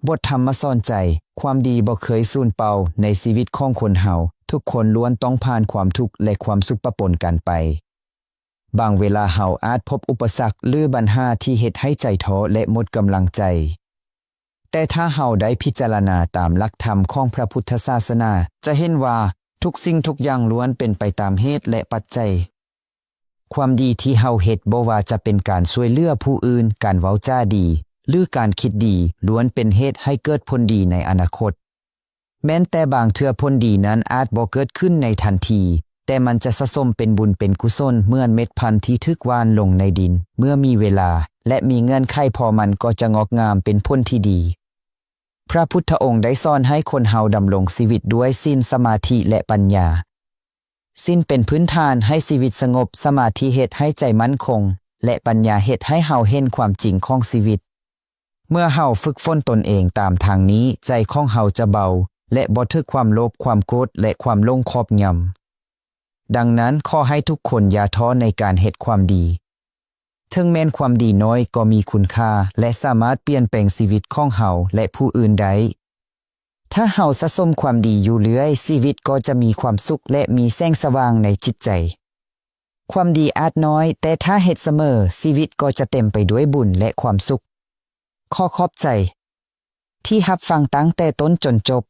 บทธรรมสอนใจความดีบ่เคยสูญเปล่าในชีวิตของคนเฮาทุกคนล้วนต้องผ่านความทุกข์และความสุขปะปนกันไปบางเวลาเฮาอาจพบอุปสรรคหรือปัญหาที่เฮ็ดให้ใจท้อและหมดกำลังใจแต่ถ้าเฮาได้พิจารณาตามหลักธรรมของพระพุทธศาสนาจะเห็นว่าทุกสิ่งทุกอย่างล้วนเป็นไปตามเหตุและปัจจัยความดีที่เฮาเฮ็ดบ่ว่าจะเป็นการช่วยเหลือผู้อื่นการเว้าจ้าดีหรือการคิดดีล้วนเป็นเหตุให้เกิดผลดีในอนาคตแม้นแต่บางเทื่อผลดีนั้นอาจบ่เกิดขึ้นในทันทีแต่มันจะสะสมเป็นบุญเป็นกุศลเหมือนเม็ดพันธุ์ที่ถึกหว่านลงในดินเมื่อมีเวลาและมีเงื่อนไขพอมันก็จะงอกงามเป็นผลที่ดีพระพุทธองค์ได้สอนให้คนเฮาดำรงชีวิตด้วยศีลสมาธิและปัญญาศีลเป็นพื้นฐานให้ชีวิตสงบสมาธิเฮ็ดให้ใจมั่นคงและปัญญาเฮ็ดให้เฮาเห็นความจริงของชีวิตเมื่อเฮาฝึกฝนตนเองตามทางนี้ใจของเฮาจะเบาและบ่ถึกความโลภความโกรธและความลงครอบงำดังนั้นขอให้ทุกคนอย่าท้อในการเฮ็ดความดีถึงแม้นความดีน้อยก็มีคุณค่าและสามารถเปลี่ยนแปลงชีวิตของเฮาและผู้อื่นได้ถ้าเฮาสะสมความดีอยู่เรื่อยชีวิตก็จะมีความสุขและมีแสงสว่างในจิตใจความดีอาจน้อยแต่ถ้าเฮ็ดเสมอชีวิตก็จะเต็มไปด้วยบุญและความสุขขอขอบใจที่รับฟังตั้งแต่ต้นจนจบ